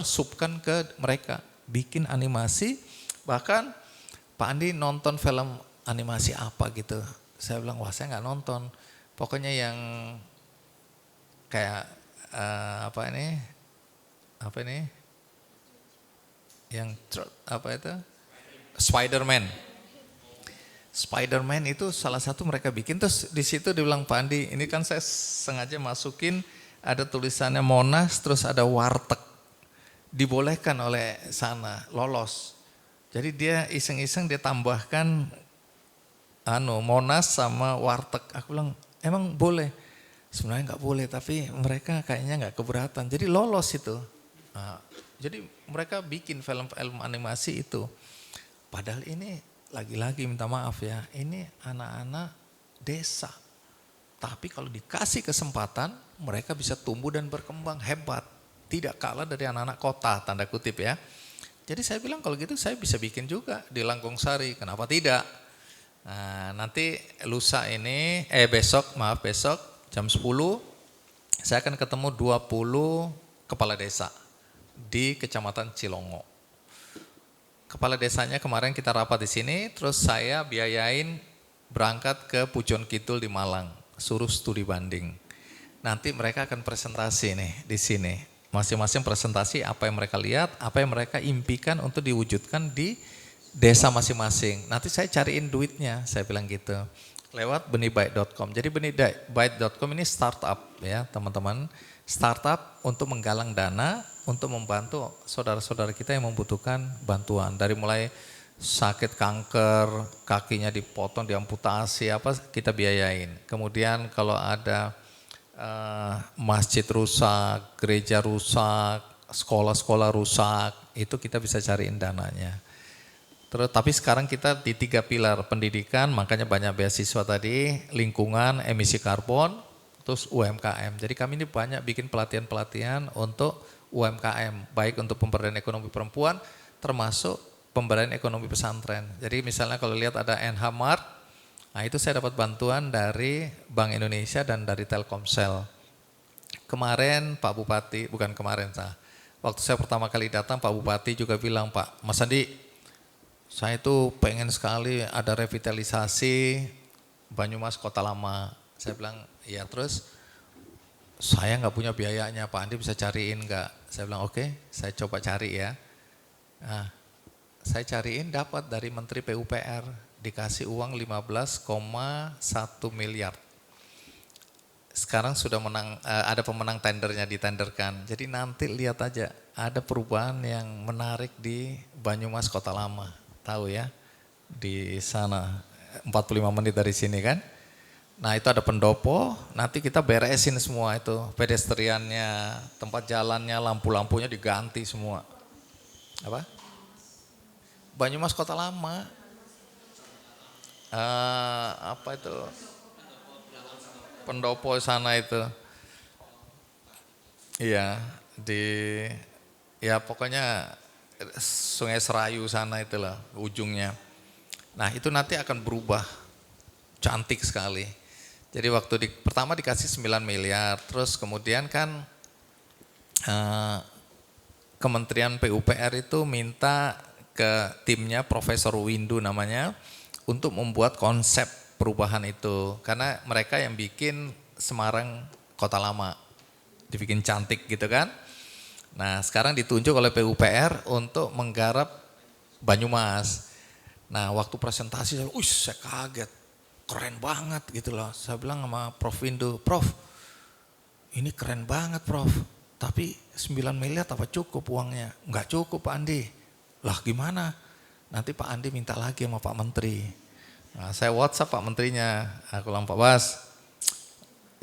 subkan ke mereka. Bikin animasi, bahkan Pak Andi nonton film animasi apa gitu. Saya bilang, wah saya nggak nonton. Pokoknya yang kayak apa ini? Yang apa itu? Spider-Man itu salah satu mereka bikin, terus di situ dibilang Pak Andi, ini kan saya sengaja masukin ada tulisannya Monas, terus ada warteg, dibolehkan oleh sana, lolos. Jadi dia iseng-iseng dia tambahkan Monas sama warteg. Aku bilang emang boleh? Sebenarnya nggak boleh, tapi mereka kayaknya nggak keberatan. Jadi lolos itu. Nah, jadi mereka bikin film-film animasi itu. Padahal ini lagi-lagi minta maaf ya, ini anak-anak desa. Tapi kalau dikasih kesempatan, mereka bisa tumbuh dan berkembang hebat. Tidak kalah dari anak-anak kota, tanda kutip ya. Jadi saya bilang kalau gitu saya bisa bikin juga di Langkung Sari, kenapa tidak? Nah, nanti besok jam 10 saya akan ketemu 20 kepala desa di Kecamatan Cilongo. Kepala desanya kemarin kita rapat di sini, terus saya biayain berangkat ke Pujon Kidul di Malang, suruh studi banding. Nanti mereka akan presentasi nih di sini, masing-masing presentasi apa yang mereka lihat, apa yang mereka impikan untuk diwujudkan di desa masing-masing. Nanti saya cariin duitnya, saya bilang gitu, lewat benihbaik.com. Jadi benihbaik.com ini startup ya teman-teman, startup untuk menggalang dana, untuk membantu saudara-saudara kita yang membutuhkan bantuan. Dari mulai sakit kanker, kakinya dipotong, diamputasi, apa kita biayain. Kemudian kalau ada masjid rusak, gereja rusak, sekolah-sekolah rusak, itu kita bisa cariin dananya. Terus tapi sekarang kita di 3 pilar, pendidikan, makanya banyak beasiswa tadi, lingkungan, emisi karbon, terus UMKM. Jadi kami ini banyak bikin pelatihan-pelatihan untuk UMKM, baik untuk pemberdayaan ekonomi perempuan, termasuk pemberdayaan ekonomi pesantren. Jadi misalnya kalau lihat ada NH Mart, nah itu saya dapat bantuan dari Bank Indonesia dan dari Telkomsel. Kemarin Pak Bupati, waktu saya pertama kali datang Pak Bupati juga bilang, Pak Mas Andi, saya itu pengen sekali ada revitalisasi Banyumas Kota Lama. Saya bilang, iya, terus saya nggak punya biayanya, Pak Andi bisa cariin nggak? Saya bilang oke, saya coba cari ya. Nah, saya cariin dapat dari Menteri PUPR, dikasih uang 15,1 miliar. Sekarang sudah menang, ada pemenang tendernya, ditenderkan. Jadi nanti lihat aja, ada perubahan yang menarik di Banyumas Kota Lama. Tahu ya, di sana 45 menit dari sini kan. Nah itu ada pendopo, nanti kita beresin semua itu, pedestriannya, tempat jalannya, lampu-lampunya diganti semua. Apa? Banyumas Kota Lama. Apa itu? Pendopo sana itu. Iya, ya pokoknya Sungai Serayu sana itulah ujungnya. Nah itu nanti akan berubah, cantik sekali. Jadi waktu pertama dikasih 9 miliar, terus kemudian kan Kementerian PUPR itu minta ke timnya Profesor Windu namanya untuk membuat konsep perubahan itu. Karena mereka yang bikin Semarang Kota Lama, dibikin cantik gitu kan. Nah sekarang ditunjuk oleh PUPR untuk menggarap Banyumas. Nah waktu presentasi saya kaget, keren banget gitu loh. Saya bilang sama Prof Windu, Prof ini keren banget Prof, tapi 9 miliar apa cukup uangnya? Enggak cukup Pak Andi. Lah gimana? Nanti Pak Andi minta lagi sama Pak Menteri. Nah, saya WhatsApp Pak Menterinya, aku bilang Pak Bas,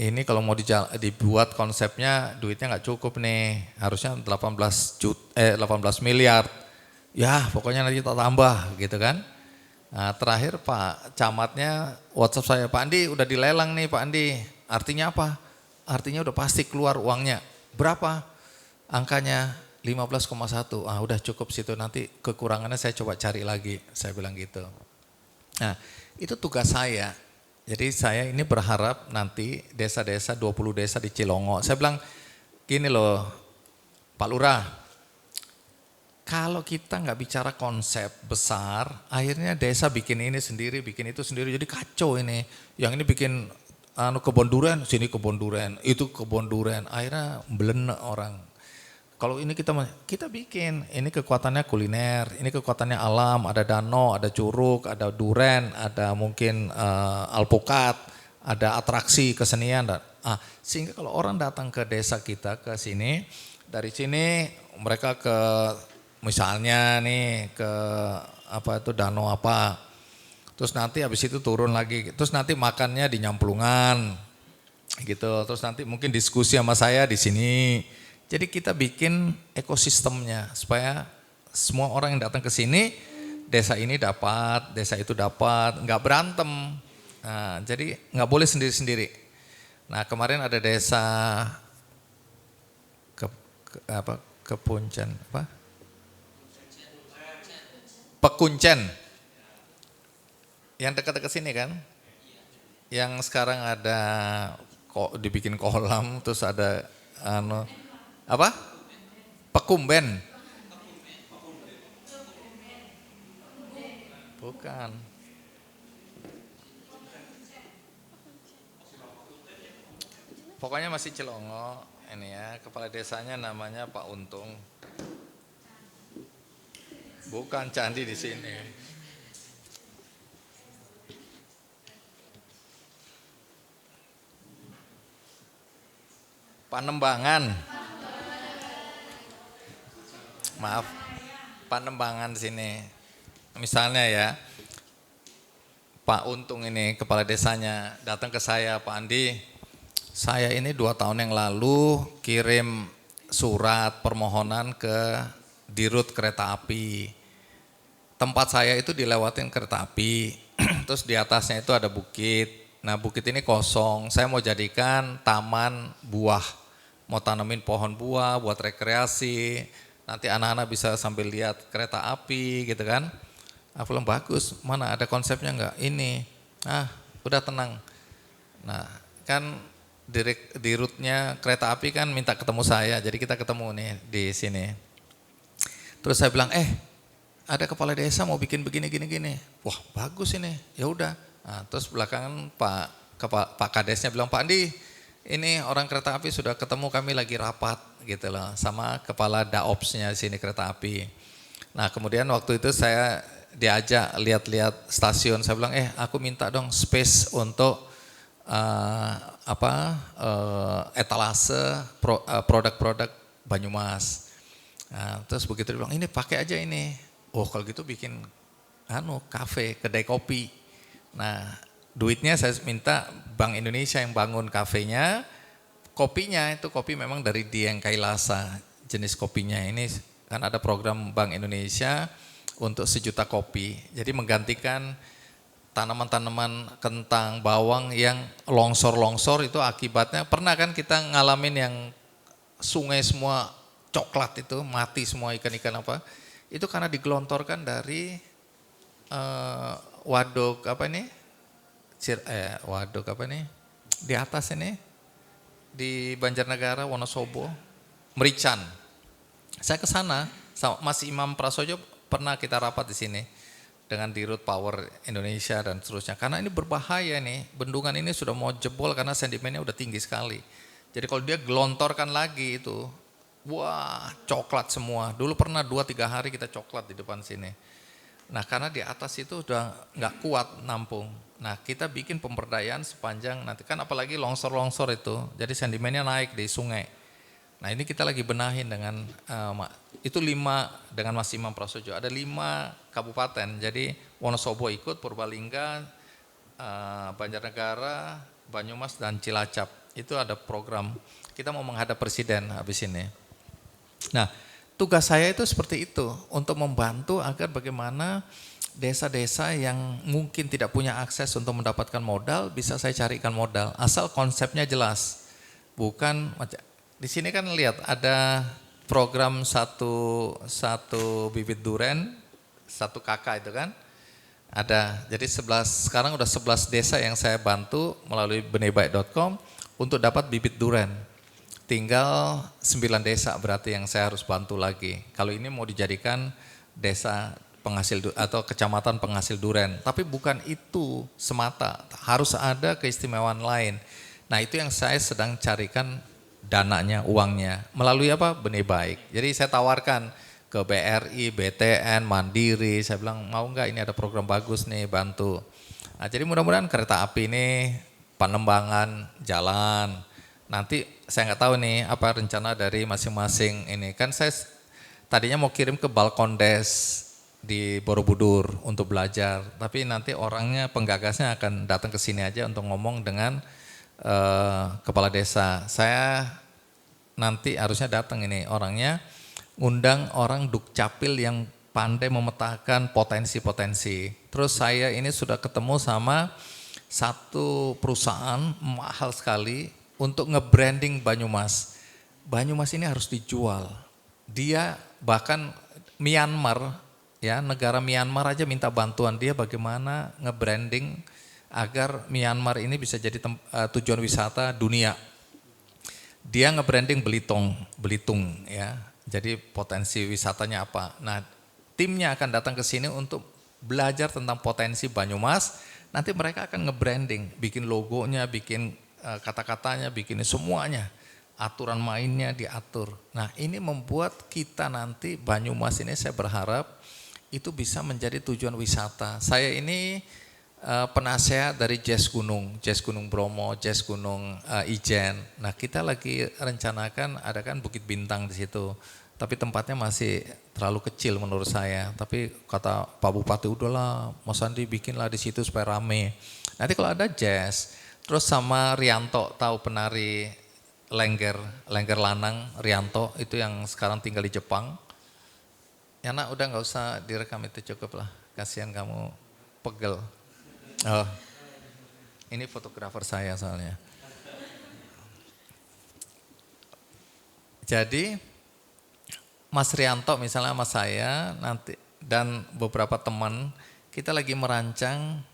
ini kalau mau dibuat konsepnya duitnya nggak cukup nih, harusnya 18 miliar. Ya pokoknya nanti kita tambah gitu kan. Nah, terakhir Pak Camatnya WhatsApp saya, Pak Andi udah dilelang nih Pak Andi. Artinya apa? Artinya udah pasti keluar uangnya. Berapa? Angkanya 15,1. Ah udah cukup situ, nanti kekurangannya saya coba cari lagi. Saya bilang gitu. Nah itu tugas saya. Jadi saya ini berharap nanti desa-desa 20 desa di Cilongo. Saya bilang gini loh Pak Lurah. Kalau kita nggak bicara konsep besar, akhirnya desa bikin ini sendiri, bikin itu sendiri, jadi kacau ini. Yang ini bikin kebon duren, sini kebon duren, itu kebon duren, akhirnya belenek orang. Kalau ini kita bikin, ini kekuatannya kuliner, ini kekuatannya alam, ada danau, ada curug, ada duren, ada mungkin alpukat, ada atraksi kesenian. Sehingga kalau orang datang ke desa kita, ke sini, dari sini mereka ke misalnya nih ke apa itu danau apa, terus nanti habis itu turun lagi, terus nanti makannya di Nyamplungan gitu, terus nanti mungkin diskusi sama saya di sini. Jadi kita bikin ekosistemnya supaya semua orang yang datang ke sini, desa ini dapat, desa itu dapat, nggak berantem. Nah, jadi nggak boleh sendiri-sendiri. Nah kemarin ada desa Kepuncen apa? Pekuncen, yang dekat-dekat sini kan, yang sekarang ada kok dibikin kolam, terus ada apa? Pekumben. Bukan. Pokoknya masih Cilongo ini ya, kepala desanya namanya Pak Untung. Bukan candi di sini. Panembangan. Maaf, Panembangan sini. Misalnya ya, Pak Untung ini kepala desanya datang ke saya, Pak Andi, saya ini 2 tahun yang lalu kirim surat permohonan ke Dirut Kereta Api. Tempat saya itu dilewatin kereta api, terus di atasnya itu ada bukit. Nah bukit ini kosong, saya mau jadikan taman buah, mau tanemin pohon buah buat rekreasi. Nanti anak-anak bisa sambil lihat kereta api gitu kan. Aku bilang bagus, mana ada konsepnya enggak? Ini, udah tenang. Nah kan dirutnya kereta api kan minta ketemu saya, jadi kita ketemu nih di sini. Terus saya bilang, ada kepala desa mau bikin begini gini. Wah bagus ini, ya udah. Nah, terus belakangan Pak Kadesnya bilang, Pak Andi, ini orang kereta api sudah ketemu, kami lagi rapat gitu loh, sama kepala Daopsnya sini kereta api. Nah kemudian waktu itu saya diajak lihat-lihat stasiun, saya bilang, aku minta dong space untuk etalase produk-produk Banyumas. Nah, terus begitu dia bilang, ini pakai aja ini. Oh kalau gitu bikin kafe, kedai kopi. Nah Duitnya saya minta Bank Indonesia yang bangun kafenya, kopinya itu kopi memang dari Dieng Kailasa, jenis kopinya ini kan ada program Bank Indonesia untuk 1 juta kopi. Jadi menggantikan tanaman-tanaman kentang, bawang yang longsor-longsor itu akibatnya pernah kan kita ngalamin yang sungai semua coklat itu, mati semua ikan-ikan apa. Itu karena digelontorkan dari waduk apa ini? Waduk apa ini? Di atas ini, di Banjarnegara, Wonosobo, Merican. Saya ke sana, sama Mas Imam Prasojo pernah kita rapat di sini dengan Dirut Power Indonesia dan seterusnya. Karena ini berbahaya nih, bendungan ini sudah mau jebol karena sedimennya udah tinggi sekali. Jadi kalau dia gelontorkan lagi itu, wah coklat semua. Dulu pernah 2-3 hari kita coklat di depan sini. Nah karena di atas itu udah nggak kuat nampung. Nah kita bikin pemberdayaan sepanjang nanti kan apalagi longsor-longsor itu, jadi sedimennya naik di sungai. Nah ini kita lagi benahin dengan itu 5 dengan Mas Imam Prasojo. Ada 5 kabupaten. Jadi Wonosobo ikut, Purbalingga, Banjarnegara, Banyumas dan Cilacap. Itu ada program. Kita mau menghadap presiden habis ini. Nah tugas saya itu seperti itu, untuk membantu agar bagaimana desa-desa yang mungkin tidak punya akses untuk mendapatkan modal, bisa saya carikan modal, asal konsepnya jelas. Bukan, di sini kan lihat ada program satu bibit duren, 1 kakak itu kan, ada. Jadi sekarang udah 11 desa yang saya bantu melalui benihbaik.com untuk dapat bibit duren. Tinggal 9 desa berarti yang saya harus bantu lagi. Kalau ini mau dijadikan desa penghasil atau kecamatan penghasil duren. Tapi bukan itu semata, harus ada keistimewaan lain. Nah itu yang saya sedang carikan dananya, uangnya. Melalui apa? Benih Baik. Jadi saya tawarkan ke BRI, BTN, Mandiri. Saya bilang mau nggak ini ada program bagus nih bantu. Nah, jadi mudah-mudahan kereta api ini pengembangan jalan. Nanti saya nggak tahu nih apa rencana dari masing-masing ini. Kan saya tadinya mau kirim ke Balkondes di Borobudur untuk belajar. Tapi nanti orangnya, penggagasnya akan datang ke sini aja untuk ngomong dengan kepala desa. Saya nanti harusnya datang ini orangnya, ngundang orang Dukcapil yang pandai memetakan potensi-potensi. Terus saya ini sudah ketemu sama satu perusahaan mahal sekali untuk nge-branding Banyumas. Banyumas ini harus dijual. Dia bahkan Myanmar, ya negara Myanmar aja minta bantuan dia bagaimana nge-branding agar Myanmar ini bisa jadi tujuan wisata dunia. Dia nge-branding Belitung ya. Jadi potensi wisatanya apa. Nah, timnya akan datang ke sini untuk belajar tentang potensi Banyumas. Nanti mereka akan nge-branding, bikin logonya, bikin kata-katanya, bikin semuanya, aturan mainnya diatur. Nah ini membuat kita nanti Banyumas ini saya berharap itu bisa menjadi tujuan wisata. Saya ini penasehat dari Jazz Gunung Bromo, Jazz Gunung Ijen. Nah kita lagi rencanakan ada kan Bukit Bintang di situ, tapi tempatnya masih terlalu kecil menurut saya. Tapi kata Pak Bupati udahlah, Mas Andi bikinlah di situ supaya rame. Nanti kalau ada jazz. Terus sama Rianto, tahu penari lengger lanang Rianto itu yang sekarang tinggal di Jepang. Ya nak udah nggak usah direkam itu cukup lah, kasihan kamu pegel. Oh, ini fotografer saya soalnya. Jadi Mas Rianto misalnya sama saya nanti dan beberapa teman kita lagi merancang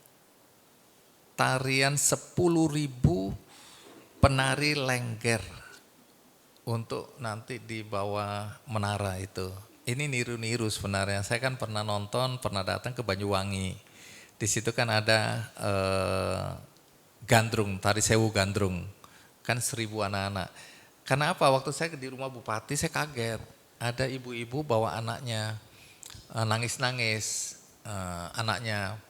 tarian 10.000 penari lengger untuk nanti di bawah menara itu. Ini niru-niru sebenarnya. Saya kan pernah nonton, pernah datang ke Banyuwangi. Di situ kan ada gandrung, tari sewu gandrung. Kan 1.000 anak-anak. Karena apa? Waktu saya di rumah Bupati saya kaget. Ada ibu-ibu bawa anaknya, nangis-nangis anaknya.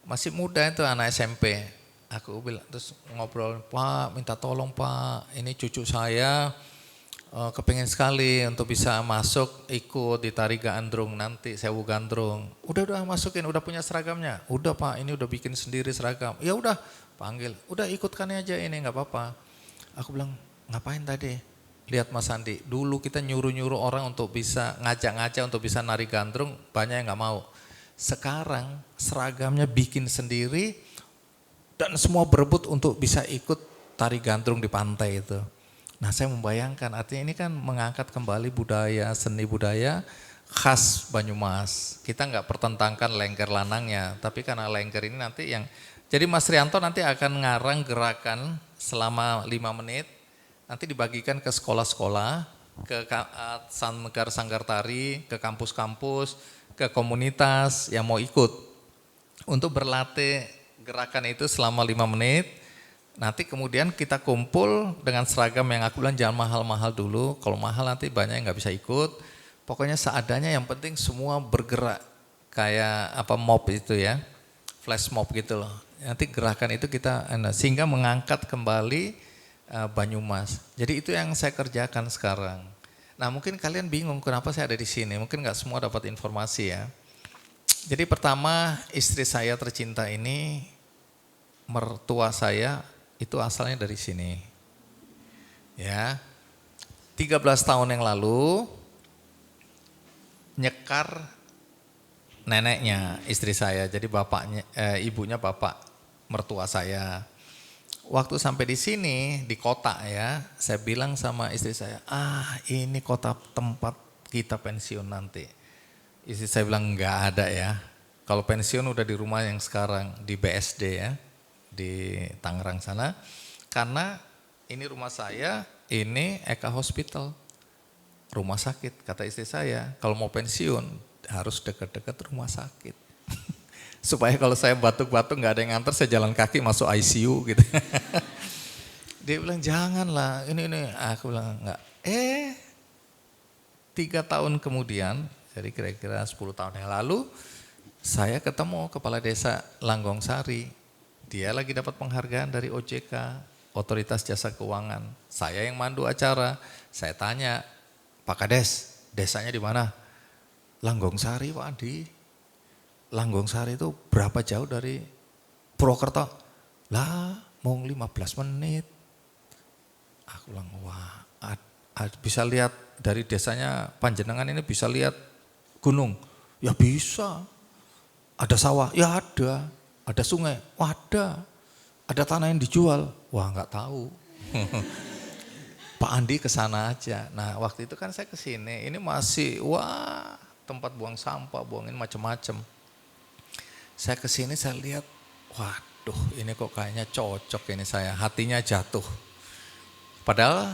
Masih muda itu anak SMP. Aku bilang terus ngobrol, Pak minta tolong Pak, ini cucu saya Kepingin sekali untuk bisa masuk ikut di Tari Gandrung nanti, Sewu Gandrung. Udah masukin, udah punya seragamnya. Udah Pak, ini udah bikin sendiri seragam. Ya udah, panggil. Udah ikutkan aja ini, nggak apa-apa. Aku bilang, ngapain tadi? Lihat Mas Andi, dulu kita nyuruh-nyuruh orang untuk bisa ngajak-ngajak untuk bisa nari gandrung, banyak yang nggak mau. Sekarang seragamnya bikin sendiri dan semua berebut untuk bisa ikut tari gandrung di pantai itu. Nah saya membayangkan artinya ini kan mengangkat kembali budaya, seni budaya khas Banyumas. Kita nggak pertentangkan lengger lanangnya, tapi karena lengger ini nanti yang, jadi Mas Rianto nanti akan ngarang gerakan selama 5 menit, nanti dibagikan ke sekolah-sekolah, ke sanggar tari, ke kampus-kampus, ke komunitas yang mau ikut untuk berlatih gerakan itu selama 5 menit. Nanti kemudian kita kumpul dengan seragam yang aku bilang jangan mahal-mahal dulu. Kalau mahal nanti banyak yang nggak bisa ikut. Pokoknya seadanya, yang penting semua bergerak kayak apa mob itu ya, flash mob gitu loh. Nanti gerakan itu kita sehingga mengangkat kembali Banyumas. Jadi itu yang saya kerjakan sekarang. Nah mungkin kalian bingung kenapa saya ada di sini. Mungkin nggak semua dapat informasi ya. Jadi pertama istri saya tercinta ini, mertua saya itu asalnya dari sini. Ya. 13 tahun yang lalu nyekar neneknya istri saya. Jadi bapaknya ibunya bapak mertua saya. Waktu sampai di sini di kota ya, saya bilang sama istri saya, ini kota tempat kita pensiun nanti. Istri saya bilang enggak ada ya. Kalau pensiun udah di rumah yang sekarang di BSD ya, di Tangerang sana, karena ini rumah saya, ini Eka Hospital, rumah sakit. Kata istri saya, kalau mau pensiun harus dekat-dekat rumah sakit. Supaya kalau saya batuk-batuk nggak ada yang nganter, saya jalan kaki masuk ICU gitu. Dia bilang janganlah, ini. Aku bilang enggak. 3 tahun kemudian, jadi kira-kira 10 tahun yang lalu, saya ketemu kepala desa Langgong Sari. Dia lagi dapat penghargaan dari OJK, Otoritas Jasa Keuangan. Saya yang mandu acara. Saya tanya, Pak Kades, desanya di mana? Langgong Sari Pak Andi. Langgong Sari itu berapa jauh dari Purwokerto? Lah, mau 15 menit. Aku bilang, wah, bisa lihat dari desanya Panjenengan ini bisa lihat gunung. Ya bisa. Ada sawah? Ya ada. Ada sungai? Wah ada. Ada tanah yang dijual? Wah nggak tahu. Pak Andi kesana aja. Nah waktu itu kan saya kesini, ini masih wah tempat buang sampah, buangin macam-macam. Saya kesini saya lihat, waduh ini kok kayaknya cocok ini saya, hatinya jatuh. Padahal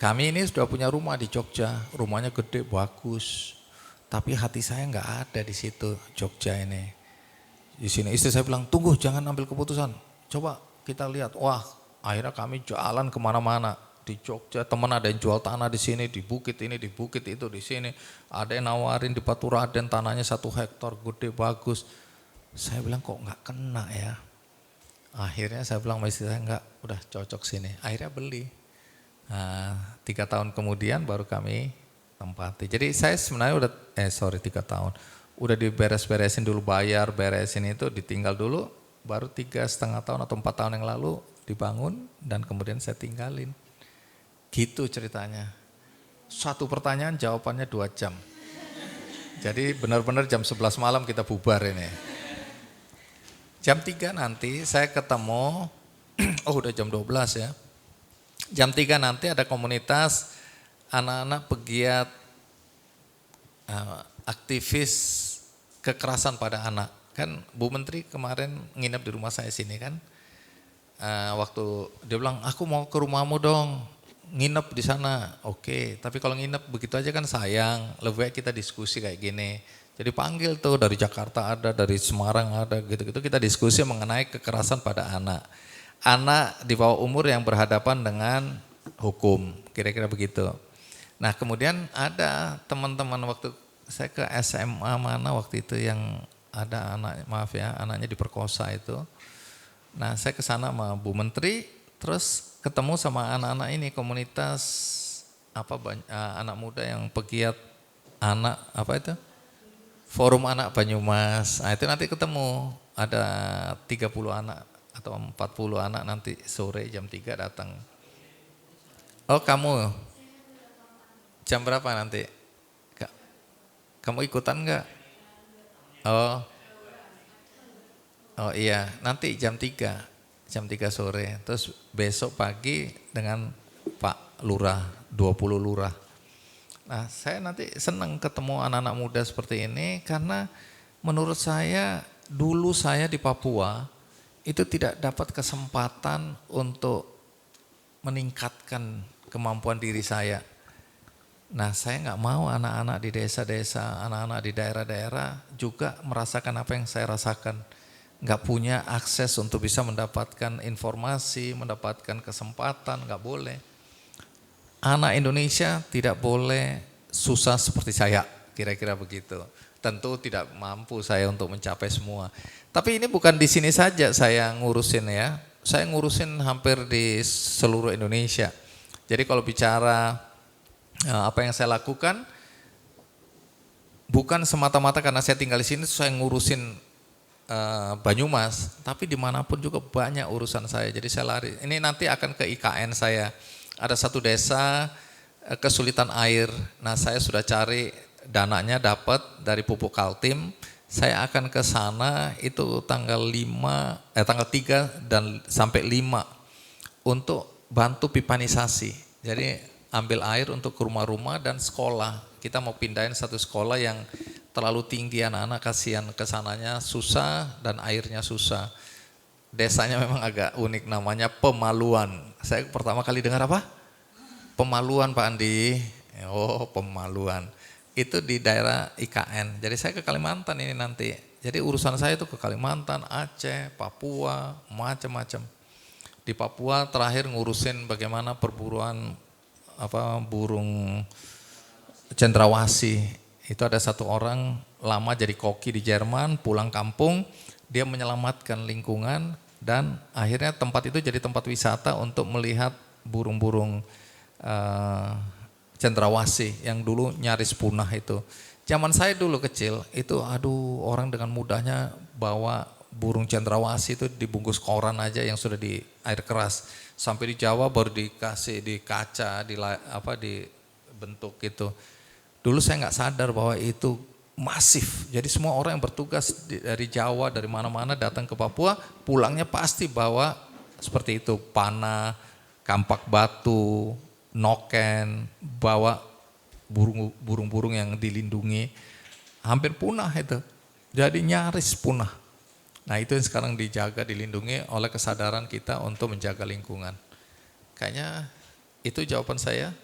kami ini sudah punya rumah di Jogja, rumahnya gede, bagus. Tapi hati saya nggak ada di situ, Jogja ini. Di sini istri saya bilang, tunggu jangan ambil keputusan, coba kita lihat. Wah akhirnya kami jalan kemana-mana. Di Jogja teman ada yang jual tanah di sini, di bukit ini, di bukit itu, di sini. Ada yang nawarin di Paturaden tanahnya 1 hektar, gede, bagus. Saya bilang kok nggak kena ya. Akhirnya saya bilang sama istri saya, enggak, udah cocok sini. Akhirnya beli. Nah, 3 tahun kemudian baru kami tempati. Jadi saya sebenarnya udah, 3 tahun. Udah diberes-beresin dulu, bayar, beresin itu, ditinggal dulu. Baru 3,5 tahun atau 4 tahun yang lalu dibangun dan kemudian saya tinggalin. Gitu ceritanya. Satu pertanyaan jawabannya 2 jam. Jadi benar-benar jam 11 malam kita bubar ini. Jam 3 nanti saya ketemu, udah jam 12 ya. Jam 3 nanti ada komunitas anak-anak pegiat aktivis kekerasan pada anak. Kan Bu Menteri kemarin nginep di rumah saya sini kan. Waktu dia bilang, aku mau ke rumahmu dong, nginep di sana. Oke, tapi kalau nginep begitu aja kan sayang, lebih baik kita diskusi kayak gini. Jadi panggil tuh dari Jakarta ada, dari Semarang ada, gitu-gitu kita diskusi mengenai kekerasan pada anak. Anak di bawah umur yang berhadapan dengan hukum, kira-kira begitu. Nah kemudian ada teman-teman waktu saya ke SMA mana waktu itu yang ada anak, maaf ya, anaknya diperkosa itu. Nah saya ke sana sama Bu Menteri, terus ketemu sama anak-anak ini komunitas anak muda yang pegiat anak apa itu? Forum Anak Banyumas. Nah, itu nanti ketemu ada 30 anak atau 40 anak nanti sore jam 3 datang. Oh, kamu jam berapa nanti? Kamu ikutan enggak? Oh. Oh iya, nanti jam 3 sore. Terus besok pagi dengan Pak Lurah, 20 lurah. Nah, saya nanti senang ketemu anak-anak muda seperti ini karena menurut saya dulu saya di Papua itu tidak dapat kesempatan untuk meningkatkan kemampuan diri saya. Nah, saya nggak mau anak-anak di desa-desa, anak-anak di daerah-daerah juga merasakan apa yang saya rasakan. Nggak punya akses untuk bisa mendapatkan informasi, mendapatkan kesempatan, nggak boleh. Anak Indonesia tidak boleh susah seperti saya, kira-kira begitu. Tentu tidak mampu saya untuk mencapai semua. Tapi ini bukan di sini saja saya ngurusin ya. Saya ngurusin hampir di seluruh Indonesia. Jadi kalau bicara apa yang saya lakukan, bukan semata-mata karena saya tinggal di sini saya ngurusin Banyumas, tapi dimanapun juga banyak urusan saya. Jadi saya lari. Ini nanti akan ke IKN saya. Ada satu desa kesulitan air. Nah, saya sudah cari dananya dapat dari Pupuk Kaltim. Saya akan ke sana itu tanggal 3 dan sampai 5 untuk bantu pipanisasi. Jadi ambil air untuk ke rumah-rumah dan sekolah. Kita mau pindahin satu sekolah yang terlalu tinggi, anak-anak kasihan kesananya susah dan airnya susah. Desanya memang agak unik, namanya Pemaluan. Saya pertama kali dengar apa? Pemaluan, Pak Andi. Oh, Pemaluan. Itu di daerah IKN. Jadi saya ke Kalimantan ini nanti. Jadi urusan saya itu ke Kalimantan, Aceh, Papua, macam-macam. Di Papua terakhir ngurusin bagaimana perburuan burung cendrawasih. Itu ada satu orang lama jadi koki di Jerman, pulang kampung, dia menyelamatkan lingkungan dan akhirnya tempat itu jadi tempat wisata untuk melihat burung-burung cendrawasih yang dulu nyaris punah itu. Zaman saya dulu kecil itu orang dengan mudahnya bawa burung cendrawasih itu dibungkus koran aja yang sudah di air keras. Sampai di Jawa baru dikasih di kaca, dibentuk gitu. Dulu saya nggak sadar bahwa itu masif. Jadi semua orang yang bertugas dari Jawa, dari mana-mana datang ke Papua, pulangnya pasti bawa seperti itu, panah, kampak batu, noken, bawa burung-burung yang dilindungi. Hampir punah itu. Jadi nyaris punah. Nah, itu yang sekarang dijaga, dilindungi oleh kesadaran kita untuk menjaga lingkungan. Kayaknya itu jawaban saya.